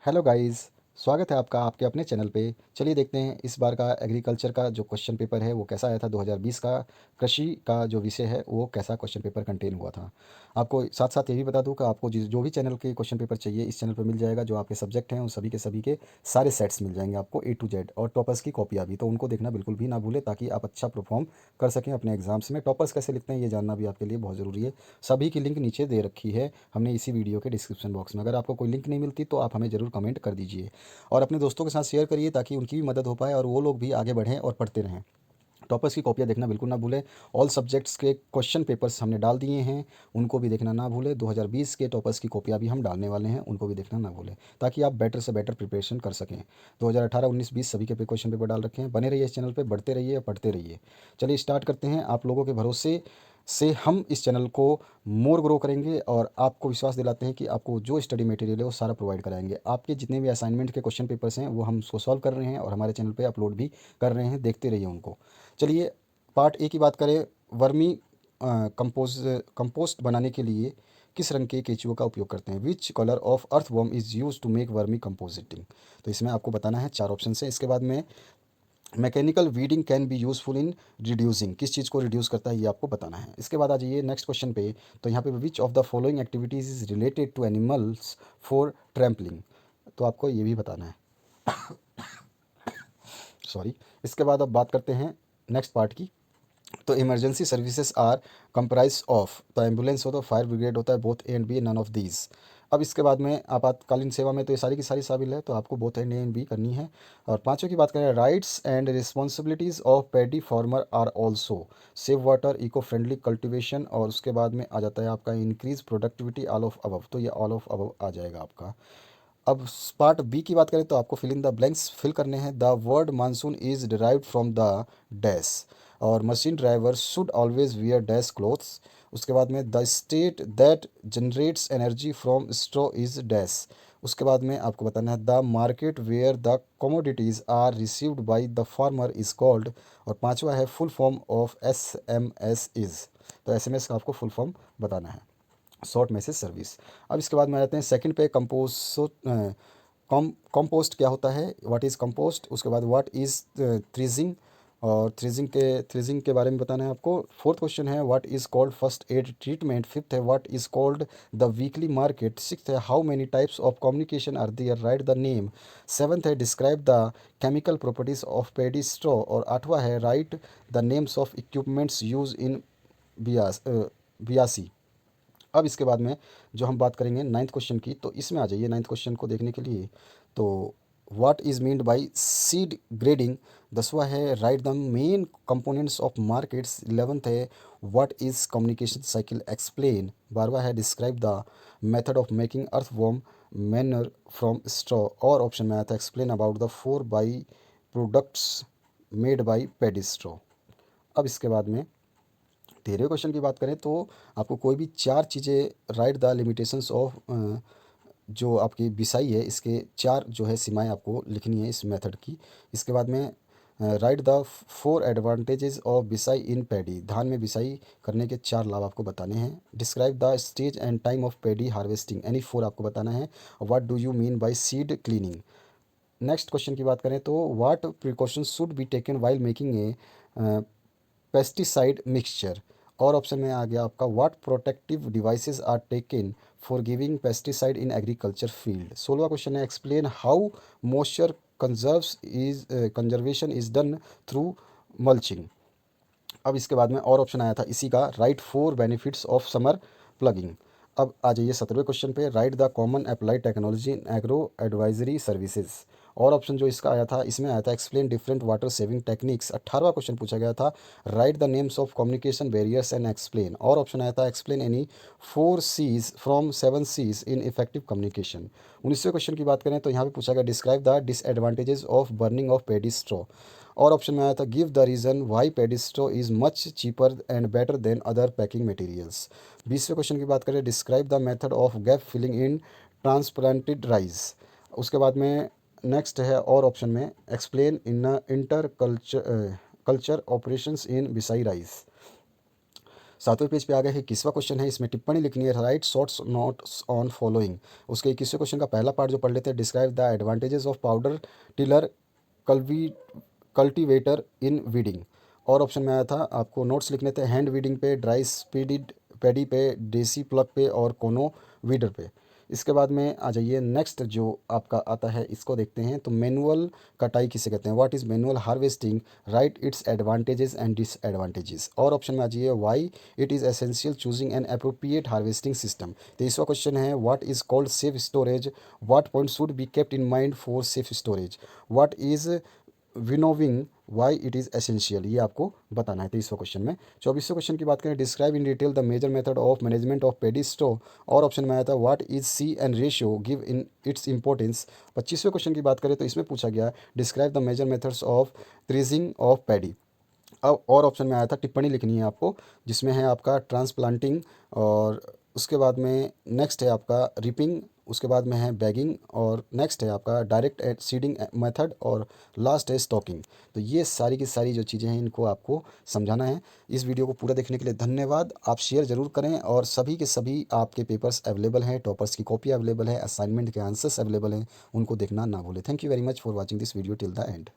Hello guys, स्वागत है आपका आपके अपने चैनल पे। चलिए देखते हैं इस बार का एग्रीकल्चर का जो क्वेश्चन पेपर है वो कैसा आया था। 2020 का कृषि का जो विषय है वो कैसा क्वेश्चन पेपर कंटेन हुआ था। आपको साथ साथ ये भी बता दूं कि आपको जो भी चैनल के क्वेश्चन पेपर चाहिए इस चैनल पर मिल जाएगा। जो आपके सब्जेक्ट हैं उन सभी के सारे सेट्स मिल जाएंगे आपको A to Z, और टॉपर्स की कॉपियाँ भी, तो उनको देखना बिल्कुल भी ना भूलें ताकि आप अच्छा परफॉर्म कर सकें अपने एग्जाम्स में। टॉपर्स कैसे लिखते हैं ये जानना भी आपके लिए बहुत ज़रूरी है। सभी की लिंक नीचे दे रखी है हमने इसी वीडियो के डिस्क्रिप्शन बॉक्स में। अगर आपको कोई लिंक नहीं मिलती तो आप हमें ज़रूर कमेंट कर दीजिए और अपने दोस्तों के साथ शेयर करिए ताकि उनकी भी मदद हो पाए और वो लोग भी आगे बढ़ें और पढ़ते रहें। टॉपर्स की कॉपियाँ देखना बिल्कुल ना भूलें। ऑल सब्जेक्ट्स के क्वेश्चन पेपर्स हमने डाल दिए हैं, उनको भी देखना ना भूलें। 2020 के टॉपर्स की कॉपियाँ भी हम डालने वाले हैं, उनको भी देखना ना भूलें ताकि आप बेटर से बेटर प्रिपरेशन कर सकें। 2018, 19, 20 सभी के क्वेश्चन पेपर डाल रखे हैं। बने रहिए इस चैनल पर, बढ़ते रहिए, पढ़ते रहिए। चलिए स्टार्ट करते हैं। आप लोगों के भरोसे से हम इस चैनल को मोर ग्रो करेंगे और आपको विश्वास दिलाते हैं कि आपको जो स्टडी मटेरियल है वो सारा प्रोवाइड कराएंगे। आपके जितने भी असाइनमेंट के क्वेश्चन पेपर्स हैं वो हम उसको सॉल्व कर रहे हैं और हमारे चैनल पे अपलोड भी कर रहे हैं, देखते रहिए उनको। चलिए पार्ट ए की बात करें। वर्मी कंपोस्ट बनाने के लिए किस रंग के केचुओं का उपयोग करते हैं? Which colour of earthworm is use to make vermi composting? तो इसमें आपको बताना है, 4 ऑप्शन है। इसके बाद में mechanical weeding can be useful in reducing, किस चीज़ को रिड्यूस करता है ये आपको बताना है। इसके बाद आ जाइए नेक्स्ट क्वेश्चन पे। तो यहाँ पे which of the following activities is related to animals for trampling, तो आपको ये भी बताना है। सॉरी। इसके बाद अब बात करते हैं नेक्स्ट पार्ट की। तो emergency services are comprise of, तो एम्बुलेंस होता है, फायर ब्रिगेड होता है, both A and B, none of these. अब इसके बाद में आपातकालीन सेवा में तो ये सारी की सारी शामिल है, तो आपको both and A and B करनी है। और पांचों की बात करें, rights and responsibilities of paddy farmer are also save water, eco friendly cultivation, और उसके बाद में आ जाता है आपका increase productivity, all of above, तो ये ऑल ऑफ अबव आ जाएगा आपका। अब पार्ट बी की बात करें तो आपको fill in the blanks fill करने हैं। The word monsoon is derived from the dash, और machine driver should always wear dash clothes. उसके बाद में the state that generates energy from straw is dash. उसके बाद में आपको बताना है the market where the commodities are received by the farmer is called. और पांचवा है full form of SMS is, तो SMS का आपको फुल फॉर्म बताना है, शॉर्ट मैसेज सर्विस। अब इसके बाद में आ जाते हैं सेकंड पे, कंपोस्ट क्या होता है, व्हाट इज़ कंपोस्ट। उसके बाद व्हाट इज़ थ्रेजिंग, और थ्रेजिंग के बारे में बताना है आपको। फोर्थ क्वेश्चन है what is called first aid treatment. Fifth है what is called the weekly market. Sixth है how many types of communication are there, write the name. Seventh है describe the chemical properties of paddy straw, और आठवां है write the names of equipments used in बियासी। अब इसके बाद में जो हम बात करेंगे नाइन्थ क्वेश्चन की, तो इसमें आ जाइए नाइन्थ क्वेश्चन को देखने के लिए। तो what is meant by seed grading. दसवा है write the main components of markets. 11th है what is communication cycle explain. 12वां है describe the method of making earthworm manure from straw, और ऑप्शन में आया था explain about the 4 byproducts made by paddy straw. अब इसके बाद में 13वें क्वेश्चन की बात करें तो आपको कोई भी 4 चीज़ें, राइट द लिमिटेशंस ऑफ, जो आपकी बिसाई है इसके 4 जो है सीमाएं आपको लिखनी है इस मेथड की। इसके बाद में राइट द 4 एडवांटेजेस ऑफ बिसाई इन पैडी, धान में बिसाई करने के 4 लाभ आपको बताने हैं। Describe the stage and time of paddy harvesting, any 4 आपको बताना है। What do you mean by seed cleaning. Next question की बात करें तो what precautions should be taken while making a pesticide mixture, और ऑप्शन में आ गया आपका what protective devices are taken for giving pesticide in agriculture field. 16वां क्वेश्चन है explain how moisture conservation is done through mulching. अब इसके बाद में और ऑप्शन आया था इसी का, write 4 benefits of summer ploughing. अब आ जाइए 17वें क्वेश्चन पे, write the common applied technology in agro advisory services, और ऑप्शन जो इसका आया था इसमें आया था explain different water saving techniques. 18वां क्वेश्चन पूछा गया था write the names of communication barriers and explain, और ऑप्शन आया था explain any 4 C's from 7 C's in effective communication. 19वें क्वेश्चन की बात करें तो यहाँ पे पूछा गया describe the disadvantages of burning of paddy straw, और ऑप्शन में आया था give the reason why paddy straw is much cheaper and better than other packing materials. 20वें क्वेश्चन की बात करें describe the method of gap filling in transplanted rice. उसके बाद में नेक्स्ट है और ऑप्शन में explain in inter culture operations in बिसाई राइस। 7वें पेज पे आ गए हैं। 21वां क्वेश्चन है, इसमें टिप्पणी लिखनी है, right shorts notes on following. उसके 21वें क्वेश्चन का पहला पार्ट जो पढ़ लेते हैं, describe the advantages of power tiller कल्वी कल्टीवेटर इन वीडिंग। और ऑप्शन में आया था आपको नोट्स लिखने थे, हैंड वीडिंग पे, ड्राई स्पीडिड पैडी पे, देसी प्लग पे और कोनो वीडर पे। इसके बाद में आ जाइए, नेक्स्ट जो आपका आता है इसको देखते हैं। तो मैनुअल कटाई किसे कहते हैं, what is manual harvesting, write its advantages and disadvantages. और ऑप्शन में आ जाइए, why it is essential choosing an appropriate harvesting system. 23वां क्वेश्चन है, what is called safe storage, what point should be kept in mind for safe storage, what is winnowing, why it is essential, ये आपको बताना है 23वें question में। 24वें question की बात करें, describe in detail the major method of management of paddy straw. और option में आया था, what is C N ratio, give in its importance. 25वें क्वेश्चन की बात करें तो इसमें पूछा गया, describe the major methods of threshing of paddy. अब और ऑप्शन में आया था टिप्पणी लिखनी है आपको, जिसमें है आपका ट्रांसप्लांटिंग, और उसके बाद में नेक्स्ट है आपका रिपिंग, उसके बाद में है बैगिंग, और नेक्स्ट है आपका डायरेक्ट सीडिंग मेथड, और लास्ट है स्टॉकिंग। तो ये सारी की सारी जो चीज़ें हैं इनको आपको समझाना है। इस वीडियो को पूरा देखने के लिए धन्यवाद। आप शेयर ज़रूर करें, और सभी के सभी आपके पेपर्स अवेलेबल हैं, टॉपर्स की कॉपी अवेलेबल है, असाइनमेंट के आंसर्स अवेलेबल हैं, उनको देखना ना भूलें। Thank you very much for watching this video till the end.